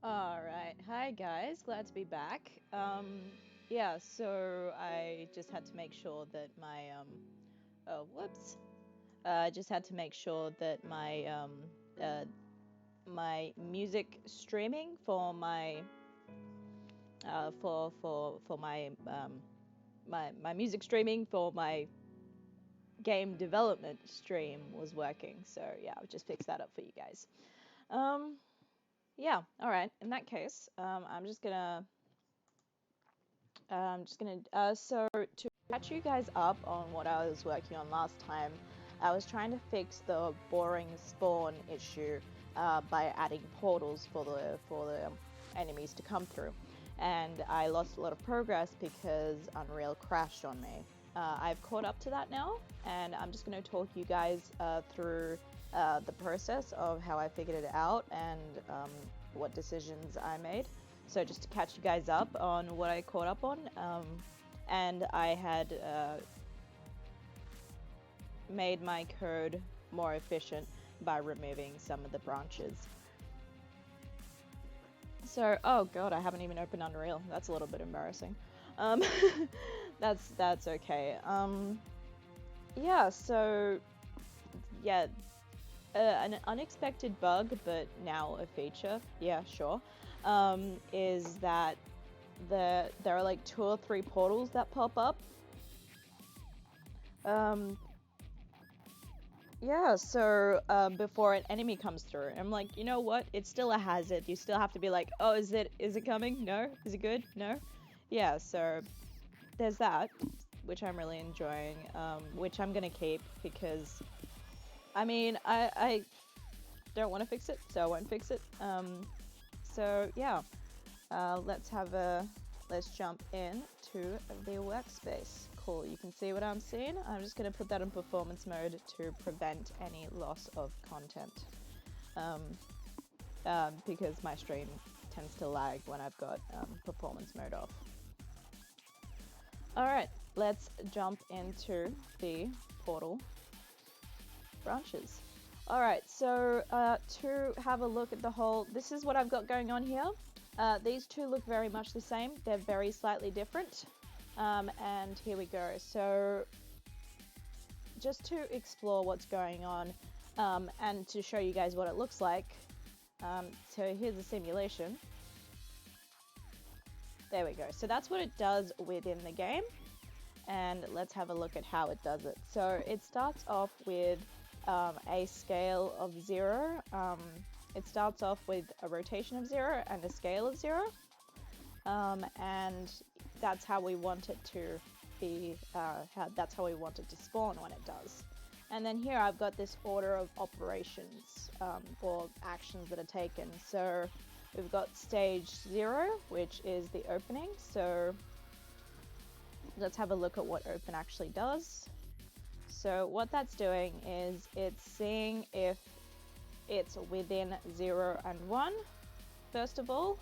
All right. Hi, guys. Glad to be back. Yeah, so I just had to make sure that oh, whoops. I just had to make sure that uh, my music streaming for my music streaming for my game development stream was working. So yeah, I'll just fix that up for you guys. Um, yeah. All right. In that case, so to catch you guys up on what I was working on last time, I was trying to fix the boring spawn issue by adding portals for the enemies to come through, and I lost a lot of progress because Unreal crashed on me. I've caught up to that now, and I'm just going to talk you guys through the process of how I figured it out and what decisions I made. So just to catch you guys up on what I caught up on, and I had made my code more efficient by removing some of the branches. So, oh god, I haven't even opened Unreal. That's a little bit embarrassing. Um, that's okay. Yeah. So yeah, an unexpected bug, but now a feature. Yeah, sure. Is that there are like two or three portals that pop up. Um, yeah, so before an enemy comes through, I'm like, you know what? It's still a hazard. You still have to be like, oh, is it coming? No. Is it good? No. Yeah, so there's that, which I'm really enjoying, which I'm gonna keep because I mean I don't want to fix it, so I won't fix it. So yeah, let's have a let's jump in to the workspace. Cool, you can see what I'm seeing. I'm just going to put that in performance mode to prevent any loss of content, um, because my stream tends to lag when I've got performance mode off. All right, let's jump into the portal branches. All right, so to have a look at the whole, this is what I've got going on here. These two look very much the same. They're very slightly different. And here we go. So just to explore what's going on and to show you guys what it looks like. So here's a simulation. There we go. So that's what it does within the game. And let's have a look at how it does it. So it starts off with a scale of 0. It starts off with a rotation of 0 and a scale of 0. And that's how we want it to be, that's how we want it to spawn when it does. And then here I've got this order of operations or actions that are taken. So we've got stage 0, which is the opening. So let's have a look at what open actually does. So what that's doing is it's seeing if it's within 0 and 1, first of all.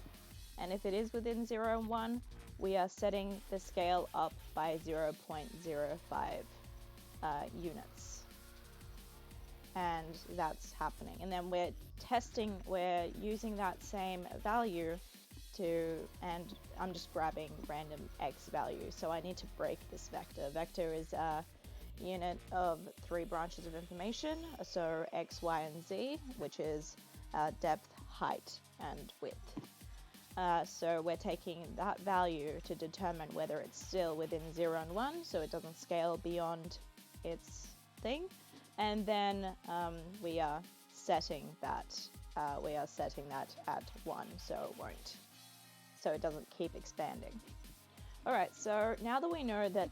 And if it is within 0 and 1, we are setting the scale up by 0.05 units. And that's happening. And then we're using that same value and I'm just grabbing random x value. So I need to break this vector. Vector is a unit of 3 branches of information. So x, y, and z, which is depth, height, and width. So we're taking that value to determine whether it's still within 0 and 1, so it doesn't scale beyond its thing. And then we are setting that at 1, so it doesn't keep expanding. All right, so now that we know that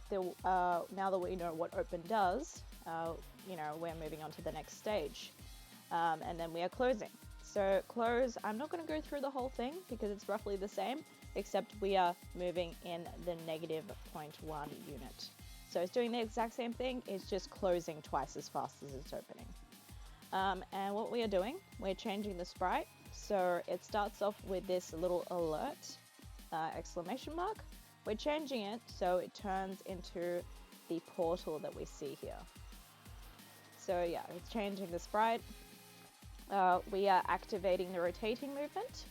now that we know what open does, we're moving on to the next stage, and then we are closing. So close, I'm not going to go through the whole thing because it's roughly the same, except we are moving in the negative 0.1 unit. So it's doing the exact same thing, it's just closing twice as fast as it's opening. And what we are doing, we're changing the sprite. So it starts off with this little alert, exclamation mark. We're changing it so it turns into the portal that we see here. So yeah, it's changing the sprite. We are activating the rotating movement.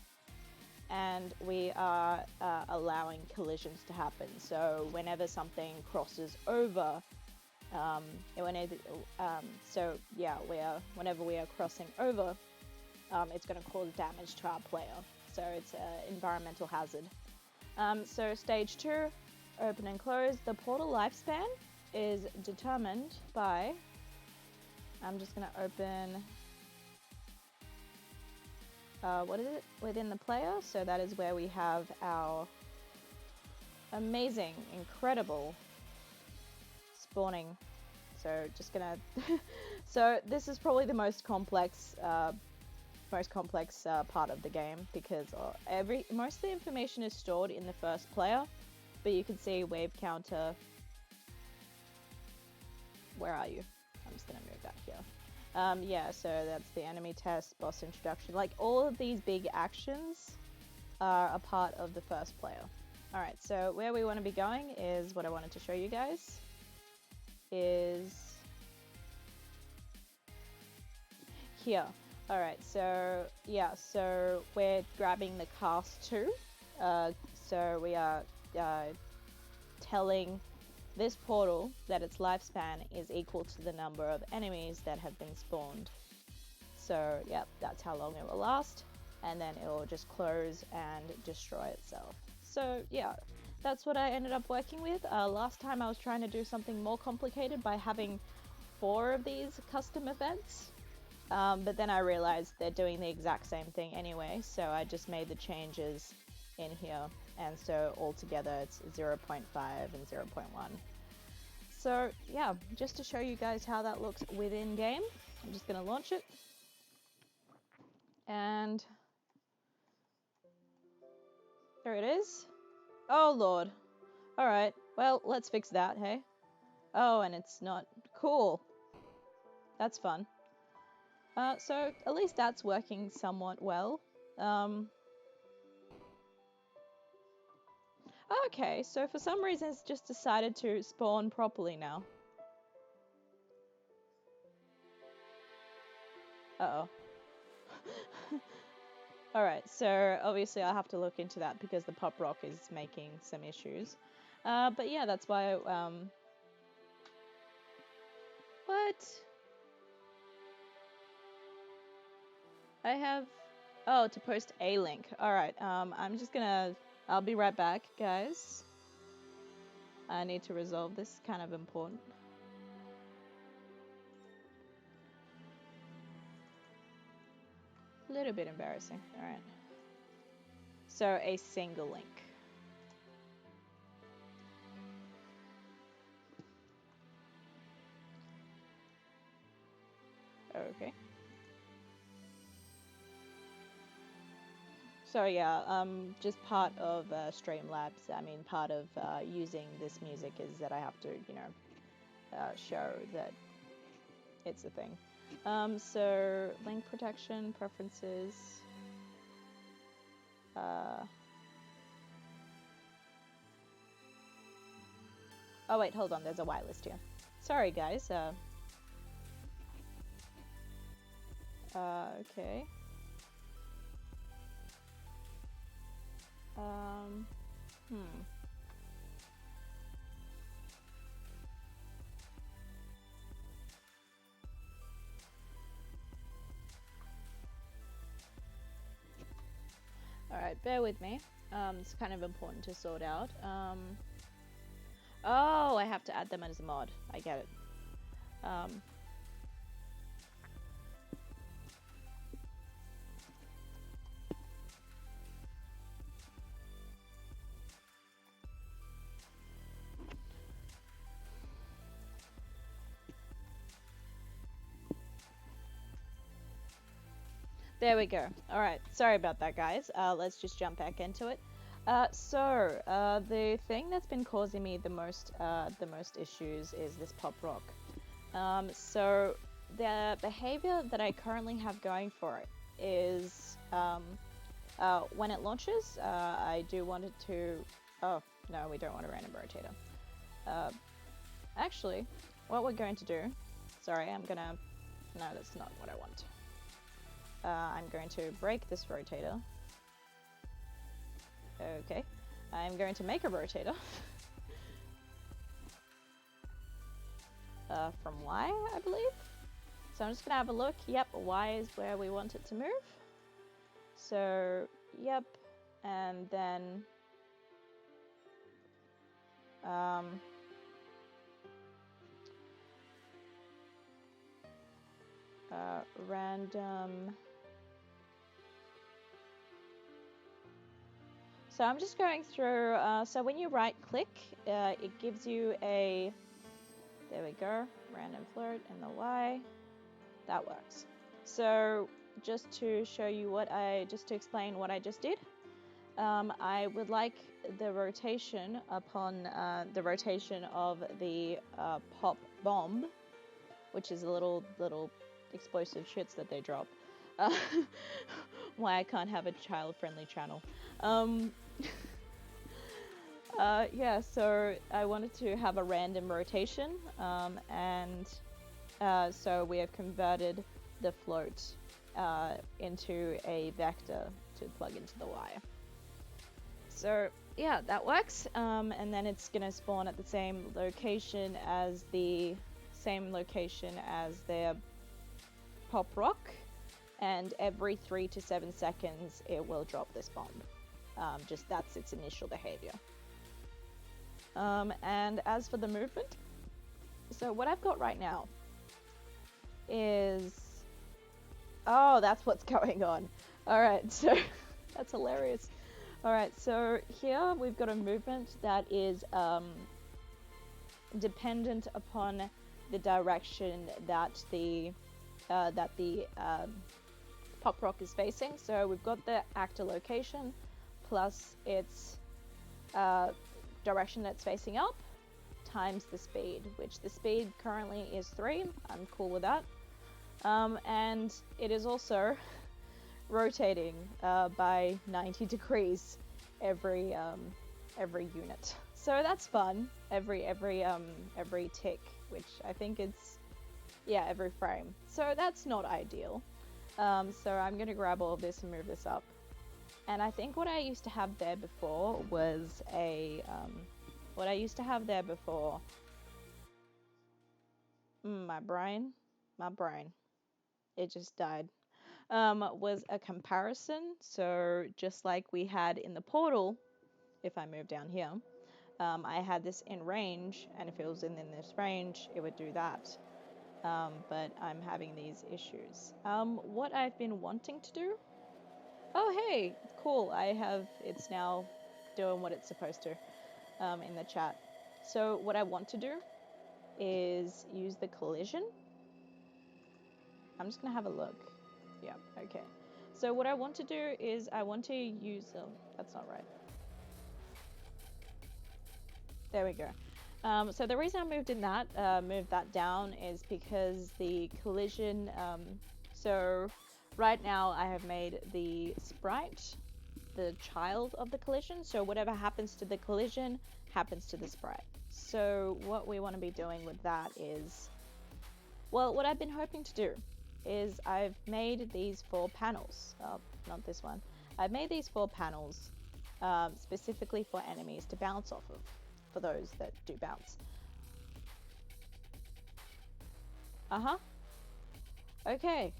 and we are allowing collisions to happen. So whenever something crosses over, whenever we are crossing over, it's going to cause damage to our player. So it's an environmental hazard. So stage 2, open and close. The portal lifespan is determined by, I'm just going to open, what is it? Within the player. So that is where we have our amazing, incredible spawning. So just gonna, so this is probably the most complex part of the game, because most of the information is stored in the first player, but you can see wave counter. Where are you? I'm just gonna move that here. Yeah, so that's the enemy test, boss introduction. Like, all of these big actions are a part of the first player. Alright, so where we want to be going is what I wanted to show you guys. Is here. Alright, so yeah, so we're grabbing the cast 2. So we are telling this portal that its lifespan is equal to the number of enemies that have been spawned. So yep, that's how long it will last, and then it will just close and destroy itself. So yeah, that's what I ended up working with. Last time I was trying to do something more complicated by having 4 of these custom events, but then I realized they're doing the exact same thing anyway, so I just made the changes in here, and so altogether it's 0.5 and 0.1. So yeah, just to show you guys how that looks within game, I'm just going to launch it, and there it is. Oh lord. Alright, well, let's fix that, hey? Oh, and it's not cool. That's fun. So at least that's working somewhat well. Okay, so for some reason it's just decided to spawn properly now. Uh-oh. Alright, so obviously I'll have to look into that because the pop rock is making some issues. But yeah, that's why, what? I have, oh, to post a link. Alright, I'm just gonna, I'll be right back, guys. I need to resolve this, kind of important. A little bit embarrassing, alright. So, a single link. Okay. So yeah, just part of Streamlabs, I mean part of using this music is that I have to, you know, show that it's a thing. So link protection, preferences, oh wait, hold on, there's a whitelist here. Sorry guys, okay. Alright, bear with me. It's kind of important to sort out. Oh, I have to add them as a mod. I get it. There we go. Alright, sorry about that, guys. Let's just jump back into it. The thing that's been causing me the most issues is this pop rock. So the behavior that I currently have going for it is when it launches, I do want it to. Oh no, we don't want a random rotator. Actually, what we're going to do. Sorry, I'm gonna. No, that's not what I want. I'm going to break this rotator. Okay, I'm going to make a rotator. From Y, I believe. So I'm just gonna have a look. Yep, Y is where we want it to move. So, yep, and then random. So I'm just going through. So when you right click, it gives you a. There we go. Random float in the Y. That works. So just to show you just to explain what I just did, I would like the rotation upon the rotation of the pop bomb, which is a little explosive shits that they drop. Why I can't have a child-friendly channel. Yeah, so I wanted to have a random rotation, and so we have converted the float into a vector to plug into the Y. So yeah, that works. And then it's gonna spawn at the same location as their pop rock, and every 3 to 7 seconds it will drop this bomb. Just that's its initial behavior. And as for the movement, so what I've got right now is, oh, that's what's going on. All right, so that's hilarious. All right, so here we've got a movement that is dependent upon the direction that the pop rock is facing. So we've got the actor location plus its direction that's facing up times the speed, which the speed currently is 3. I'm cool with that. And it is also rotating by 90 degrees every unit. So that's fun. Every tick, which I think it's, yeah, every frame. So that's not ideal. So I'm gonna grab all of this and move this up. And I think what I used to have there before was a my brain, it just died. Was a comparison. So just like we had in the portal, if I move down here, I had this in range, and if it was in this range, it would do that. But I'm having these issues. What I've been wanting to do. Oh, hey, cool. It's now doing what it's supposed to in the chat. So what I want to do is use the collision. I'm just gonna have a look. Yeah, okay. So what I want to do is I want to use, that's not right. There we go. So the reason I moved that down is because the collision, so right now I have made the sprite the child of the collision, so whatever happens to the collision happens to the sprite. So what we want to be doing with that is, well, what I've been hoping to do is I've made these 4 panels, not this one, I've made these 4 panels specifically for enemies to bounce off of, for those that do bounce. Okay,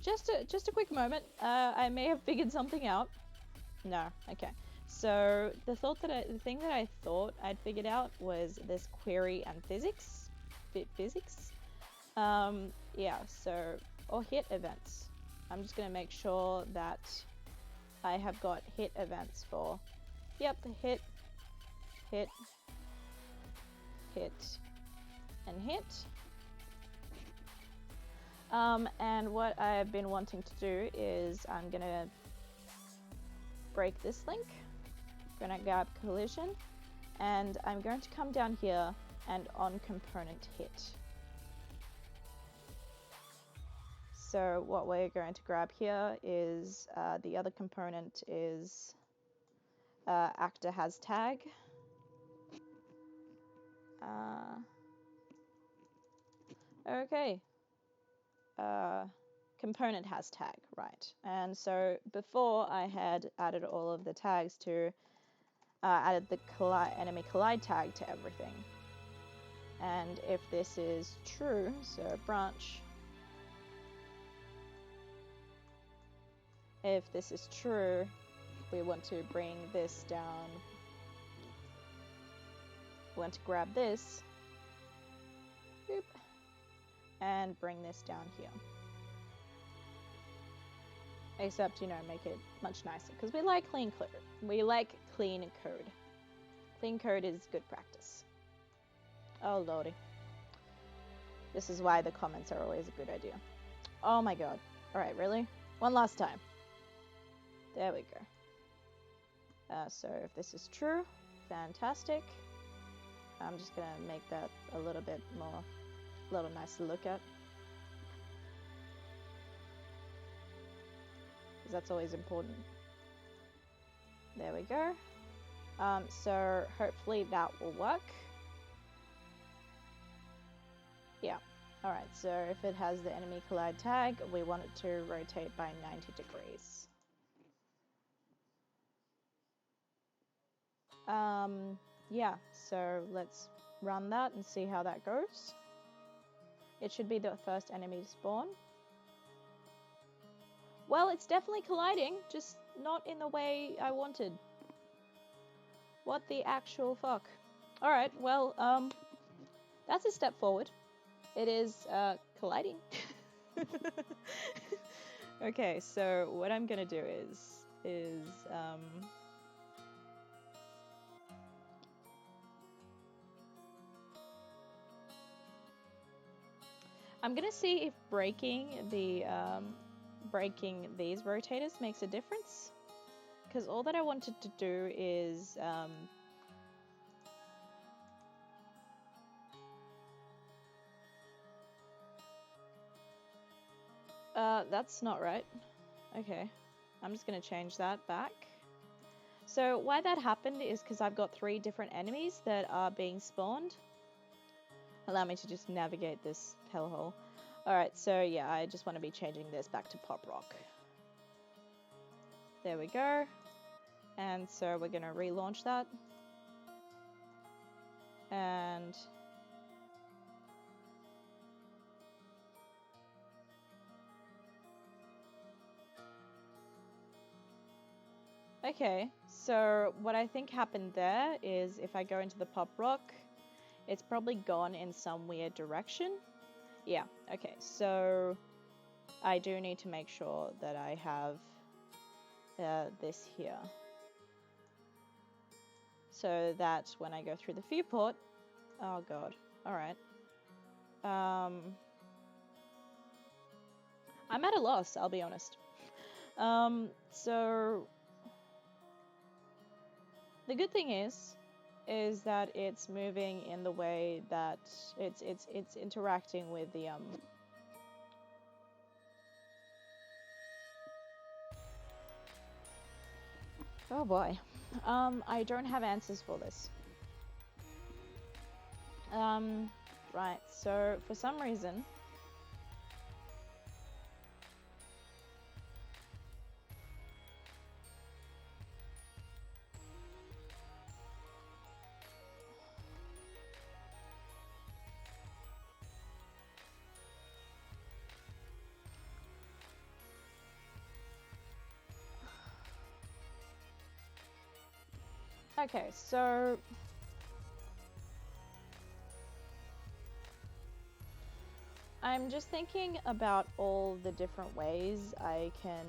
just a quick moment. I may have figured something out. No, okay. So the thing that I thought I'd figured out was this query and physics. Yeah, so, or hit events. I'm just gonna make sure that I have got hit events for, yep, hit, and hit. And what I've been wanting to do is I'm gonna break this link. I'm gonna grab collision, and I'm going to come down here and on component hit. So what we're going to grab here is the other component is actor has tag. Okay. Component has tag, right. And so before I had added all of the tags to added the enemy collide tag to everything. And if this is true, so branch, if this is true, we want to bring this down. We want to grab this, boop, and bring this down here. Except, you know, make it much nicer, because we like clean code. We like clean code. Clean code is good practice. Oh lordy. This is why the comments are always a good idea. Oh my god. Alright, really? One last time. There we go. So if this is true, fantastic. I'm just gonna make that a little bit more, a little nicer to look at. Because that's always important. There we go. So hopefully that will work. Yeah. Alright, so if it has the enemy collide tag, we want it to rotate by 90 degrees. Yeah, so let's run that and see how that goes. It should be the first enemy to spawn. Well, it's definitely colliding, just not in the way I wanted. What the actual fuck? Alright, well, that's a step forward. It is, colliding. Okay, so what I'm gonna do is, I'm gonna see if breaking these rotators makes a difference. Because all that I wanted to do is, that's not right. Okay, I'm just gonna change that back. So why that happened is because I've got 3 different enemies that are being spawned. Allow me to just navigate this hellhole. Alright, so yeah, I just want to be changing this back to Pop Rock. There we go. And so we're going to relaunch that. And okay, so what I think happened there is if I go into the Pop Rock, it's probably gone in some weird direction. Yeah, okay, so I do need to make sure that I have this here. So that when I go through the viewport, oh god, alright. I'm at a loss, I'll be honest. So the good thing is that it's moving in the way that it's interacting with the oh boy. I don't have answers for this. Right, so for some reason okay, so I'm just thinking about all the different ways I can.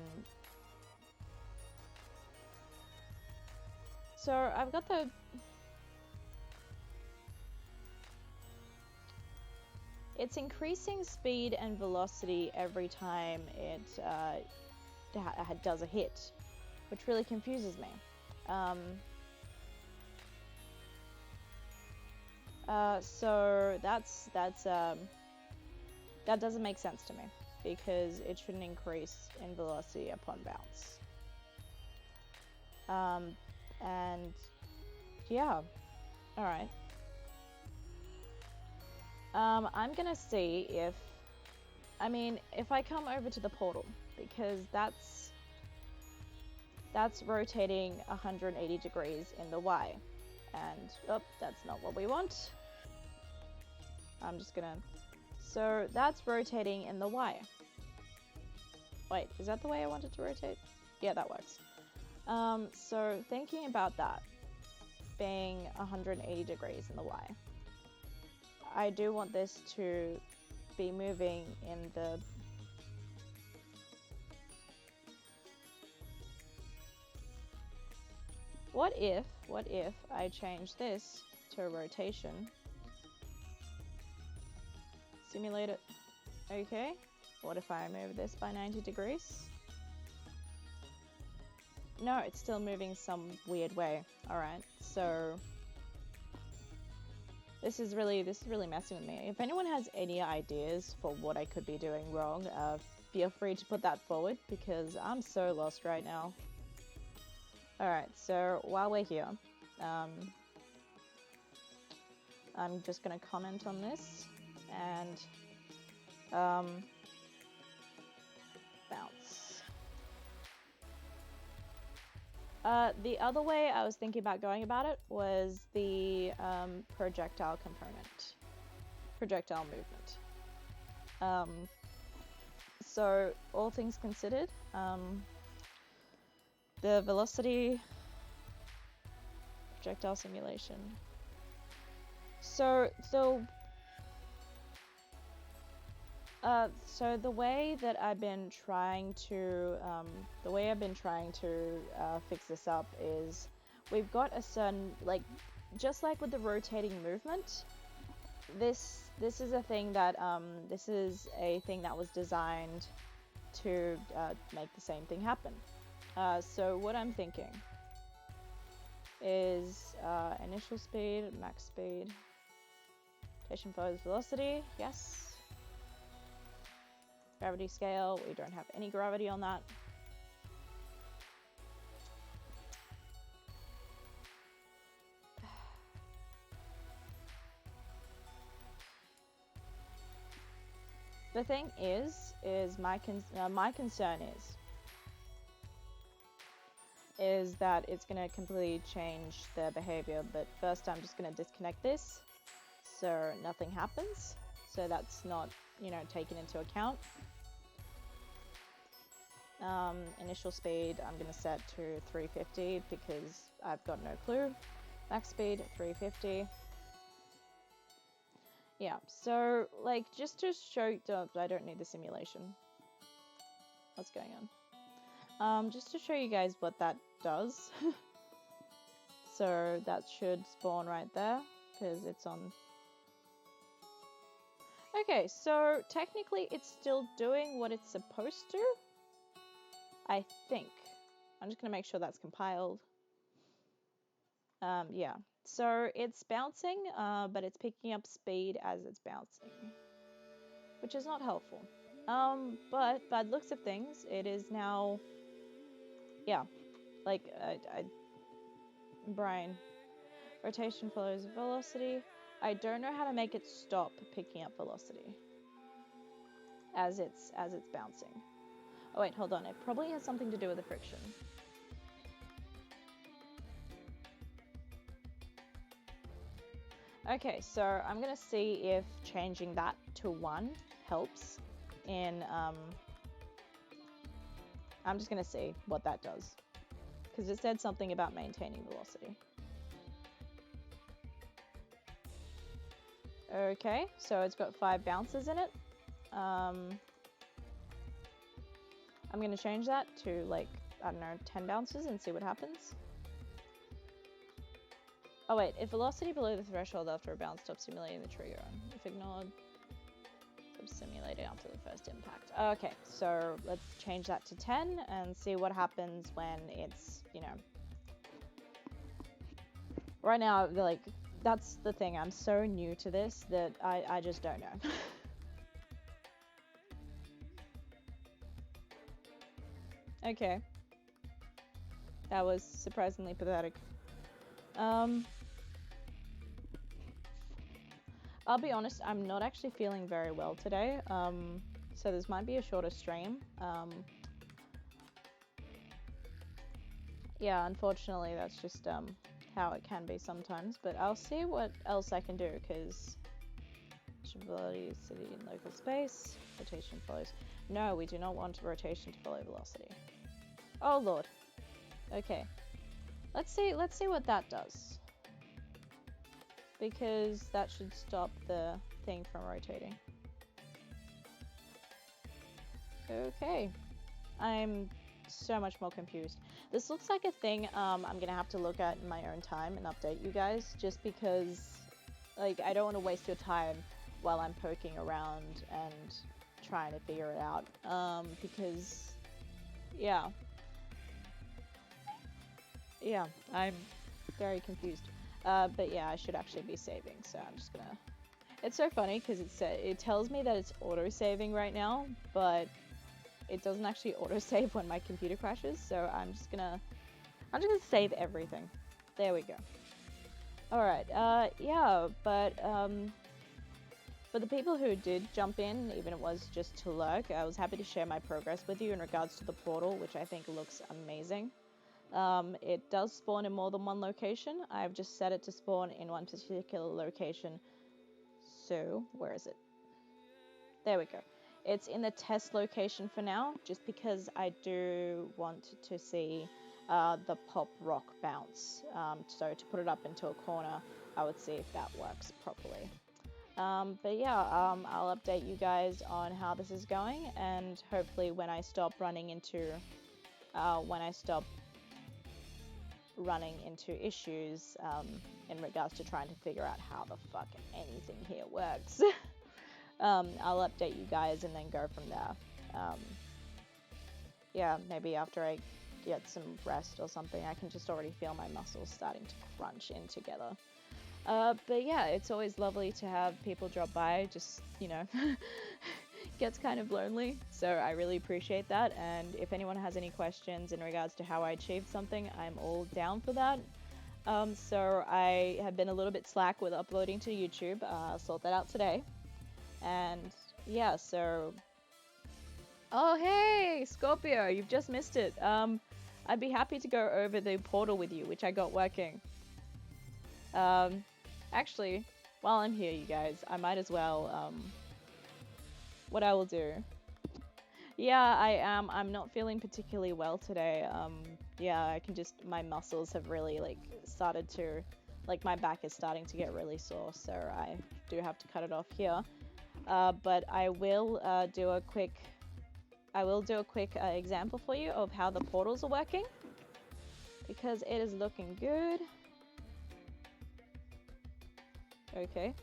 So I've got the. It's increasing speed and velocity every time it does a hit, which really confuses me. So that doesn't make sense to me because it shouldn't increase in velocity upon bounce. And yeah, all right. I'm gonna see if, I mean, if I come over to the portal, because that's rotating 180 degrees in the Y. And, oh, that's not what we want. I'm just gonna... So that's rotating in the Y. Wait, is that the way I wanted to rotate? Yeah, that works. So thinking about that being 180 degrees in the Y, I do want this to be moving in the... What if I change this to rotation? Simulate it. Okay. What if I move this by 90 degrees? No, it's still moving some weird way. Alright, so this is really messing with me. If anyone has any ideas for what I could be doing wrong, feel free to put that forward, because I'm so lost right now. Alright, so while we're here, I'm just gonna comment on this and bounce. The other way I was thinking about going about it was the projectile component, projectile movement. So all things considered, the velocity projectile simulation. So the way that I've been trying to fix this up is we've got a certain, like, just like with the rotating movement, this is a thing that was designed to make the same thing happen. So what I'm thinking is initial speed, max speed, rotation follows velocity, yes. Gravity scale, we don't have any gravity on that. The thing is my concern is that it's going to completely change the behavior, but first I'm just going to disconnect this so nothing happens. So that's not, taken into account. Initial speed I'm going to set to 350 because I've got no clue. Max speed 350. Yeah, so like just to show, I don't need the simulation. What's going on? Just to show you guys what that does. So that should spawn right there because it's on. Okay, so technically it's still doing what it's supposed to, I think. I'm just going to make sure that's compiled. Yeah, so it's bouncing, but it's picking up speed as it's bouncing, which is not helpful. But by the looks of things, it is now, yeah, like, Brian, rotation follows velocity. I don't know how to make it stop picking up velocity as it's bouncing. Oh wait, hold on. It probably has something to do with the friction. Okay, so I'm gonna see if changing that to 1 helps in, I'm just gonna see what that does, because it said something about maintaining velocity. Okay, so it's got 5 bounces in it. I'm gonna change that to, like, I don't know, 10 bounces and see what happens. Oh wait, if velocity below the threshold after a bounce, stop simulating the trigger. If ignored, stop simulating after the first impact. Okay, so let's change that to 10 and see what happens when it's, Right now, like, that's the thing, I'm so new to this that I just don't know. Okay. That was surprisingly pathetic. I'll be honest, I'm not actually feeling very well today, so this might be a shorter stream. Yeah, unfortunately, that's just how it can be sometimes. But I'll see what else I can do, because velocity, city, and local space, rotation follows. No, we do not want rotation to follow velocity. Oh lord. Okay. Let's see what that does. Because that should stop the thing from rotating. Okay. I'm so much more confused. This looks like a thing I'm gonna have to look at in my own time and update you guys, just because like I don't want to waste your time while I'm poking around and trying to figure it out. Because yeah, I'm very confused. But yeah, I should actually be saving, so I'm just gonna. It's so funny because it tells me that it's auto saving right now, but it doesn't actually autosave when my computer crashes, so I'm just gonna save everything. There we go. Alright, yeah, but for the people who did jump in, even if it was just to lurk, I was happy to share my progress with you in regards to the portal, which I think looks amazing. It does spawn in more than one location. I've just set it to spawn in one particular location. So, where is it? There we go. It's in the test location for now, just because I do want to see the pop rock bounce. So to put it up into a corner, I would see if that works properly. But yeah, I'll update you guys on how this is going, and hopefully when I stop running into issues in regards to trying to figure out how the fuck anything here works. I'll update you guys and then go from there. Yeah, maybe after I get some rest or something, I can just already feel my muscles starting to crunch in together. But yeah, it's always lovely to have people drop by, just, you know, gets kind of lonely, so I really appreciate that. And if anyone has any questions in regards to how I achieved something, I'm all down for that. So I have been a little bit slack with uploading to YouTube. I'll sort that out today. And yeah, so... Oh, hey, Scorpio, you've just missed it. I'd be happy to go over the portal with you, which I got working. Actually, while I'm here, you guys, I might as well, what I will do. Yeah, I am. I'm not feeling particularly well today. Yeah, I can just, my muscles have really, like, started to, like, my back is starting to get really sore, so I do have to cut it off here. But I will do a quick example for you of how the portals are working, because it is looking good. Okay.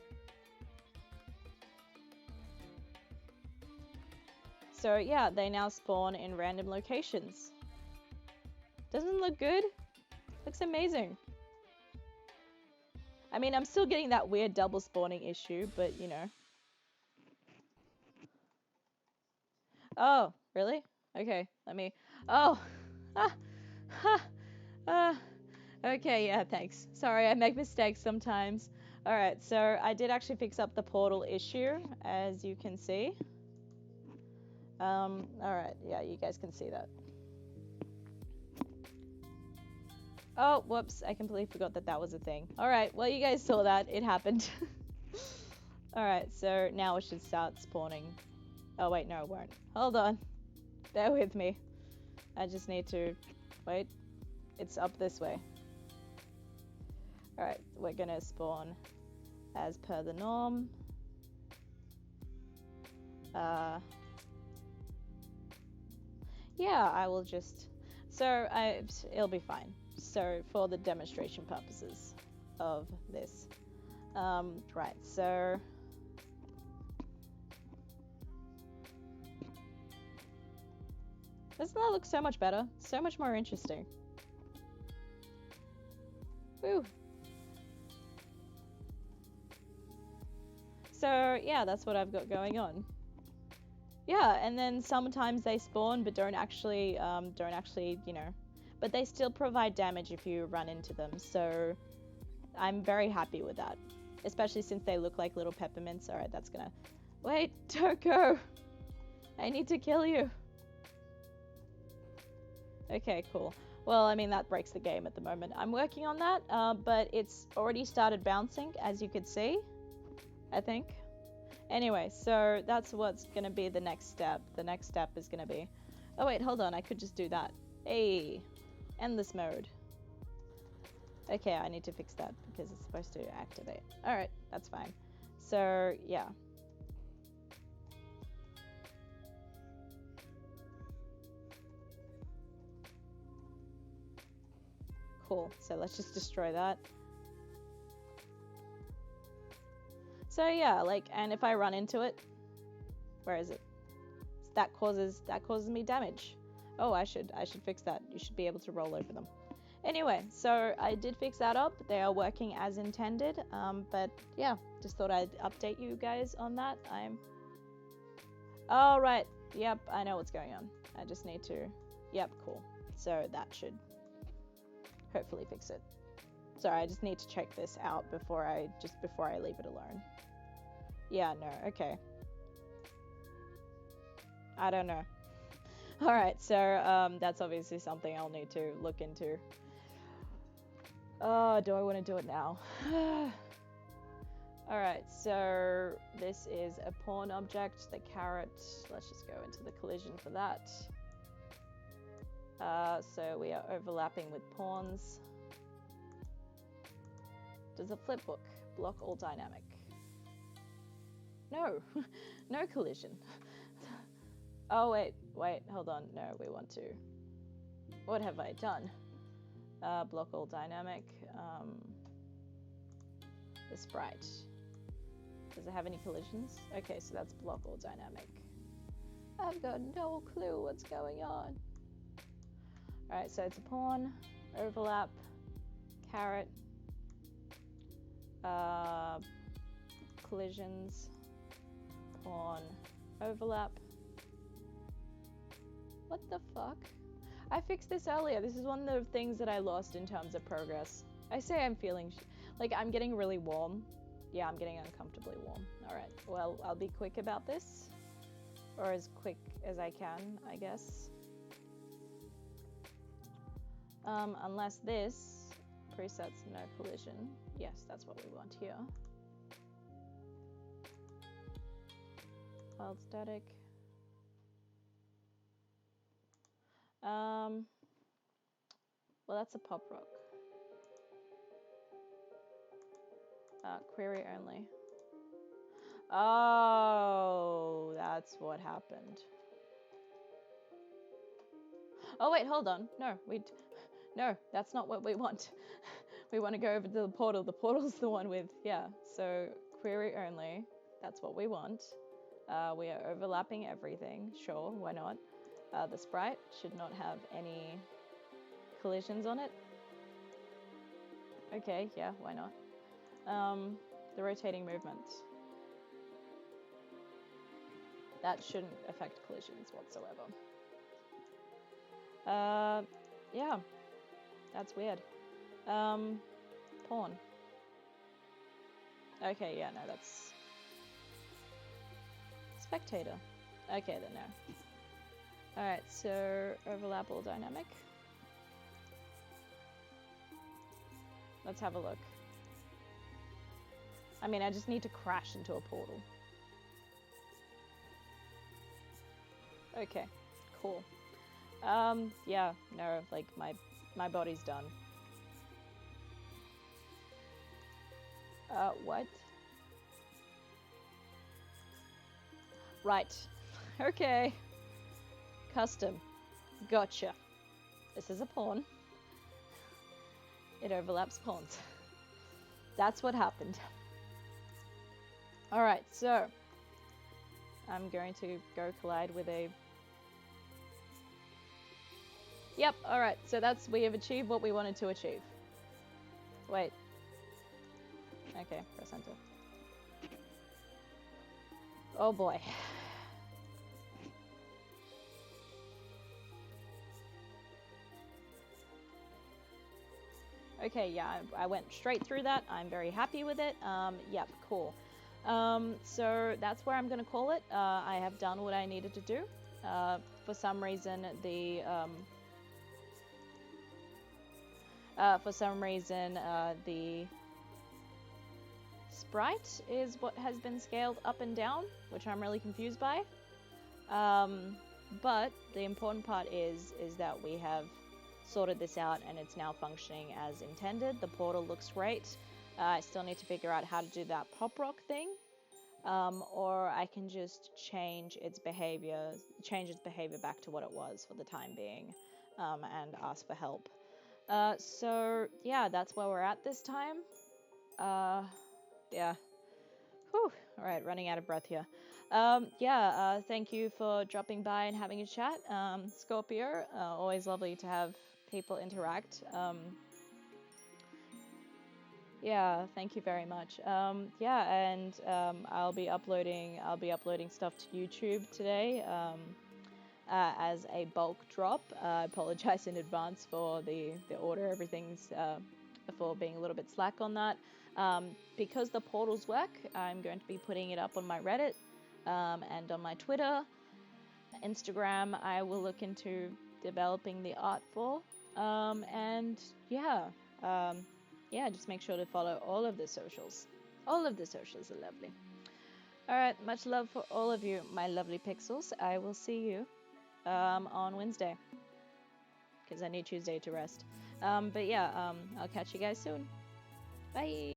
So yeah, they now spawn in random locations. Doesn't it look good? Looks amazing. I mean, I'm still getting that weird double spawning issue, but you know. Oh, really? Okay, let me... Oh! Ah! Ha! Okay, yeah, thanks. Sorry, I make mistakes sometimes. Alright, so I did actually fix up the portal issue, as you can see. Alright, yeah, you guys can see that. Oh, whoops, I completely forgot that was a thing. Alright, well, you guys saw that. It happened. Alright, so now it should start spawning. Oh, wait, no, it won't. Hold on. Bear with me. I just need to... Wait. It's up this way. Alright, we're gonna spawn as per the norm. Yeah, I will just... So, it'll be fine. So, for the demonstration purposes of this. Right, so... Doesn't that look so much better? So much more interesting. Woo! So, yeah, that's what I've got going on. Yeah, and then sometimes they spawn but don't actually, you know... But they still provide damage if you run into them, so... I'm very happy with that. Especially since they look like little peppermints. Alright, that's gonna... Wait, don't go! I need to kill you! Okay, cool. Well, I mean, that breaks the game at the moment. I'm working on that, but it's already started bouncing, as you could see, I think. Anyway, so that's what's going to be the next step. The next step is going to be... Oh, wait, hold on. I could just do that. Hey, endless mode. Okay, I need to fix that because it's supposed to activate. All right, that's fine. So, yeah. Cool. So let's just destroy that. So yeah, like, and if I run into it, where is it? That causes me damage. Oh, I should fix that. You should be able to roll over them. Anyway, so I did fix that up. They are working as intended. But yeah, just thought I'd update you guys on that. Oh, right. Yep, I know what's going on. I just need to... Yep, cool. So that should hopefully fix it. Sorry, I just need to check this out before I leave it alone. Yeah, no, okay. I don't know. Alright, so that's obviously something I'll need to look into. Oh, do I want to do it now? Alright, so this is a pawn object, the carrot. Let's just go into the collision for that. So we are overlapping with pawns. Does a flip book block all dynamic? No, no collision. Oh, wait, hold on. No, we want to. What have I done? Block all dynamic. The sprite. Does it have any collisions? Okay, so that's block all dynamic. I've got no clue what's going on. Alright, so it's a pawn, overlap, carrot, collisions, pawn, overlap. What the fuck? I fixed this earlier. This is one of the things that I lost in terms of progress. I say I'm feeling like I'm getting really warm. Yeah, I'm getting uncomfortably warm. Alright, well, I'll be quick about this. Or as quick as I can, I guess. Unless this presets no collision. Yes, that's what we want here. Wild static. Well, that's a pop rock. Query only. Oh, that's what happened. Oh wait, hold on. No, that's not what we want. We want to go over to the portal. The portal's the one with, yeah. So query only. That's what we want. We are overlapping everything. Sure, why not? The sprite should not have any collisions on it. Okay, yeah, why not? The rotating movements. That shouldn't affect collisions whatsoever. Yeah, that's weird. Pawn. Okay, yeah, no, that's... Spectator. Okay, then no. Alright, so overlap all dynamic. Let's have a look. I mean, I just need to crash into a portal. Okay, cool. Yeah, no, like, my body's done. What? Right. Okay. Custom. Gotcha. This is a pawn. It overlaps pawns. That's what happened. Alright, so I'm going to go collide with a... Yep, alright, so we have achieved what we wanted to achieve. Wait. Okay, press enter. Oh boy. Okay, yeah, I went straight through that. I'm very happy with it. Yep, cool. So that's where I'm going to call it. I have done what I needed to do. For some reason, the For some reason, the sprite is what has been scaled up and down, which I'm really confused by. But the important part is that we have sorted this out and it's now functioning as intended. The portal looks great. I still need to figure out how to do that pop rock thing. Or I can just change its behavior back to what it was for the time being, and ask for help. So yeah, that's where we're at this time. Yeah. Whew. All right, running out of breath here. Thank you for dropping by and having a chat, Scorpio. Always lovely to have people interact. Yeah, thank you very much. I'll be uploading stuff to YouTube today, as a bulk drop. I apologize in advance for the order. Everything's for being a little bit slack on that. Because the portals work, I'm going to be putting it up on my Reddit, and on my Twitter, Instagram. I will look into developing the art for, and yeah. Just make sure to follow all of the socials. All of the socials are lovely. All right, much love for all of you, my lovely pixels. I will see you on Wednesday, because I need Tuesday to rest. I'll catch you guys soon. Bye.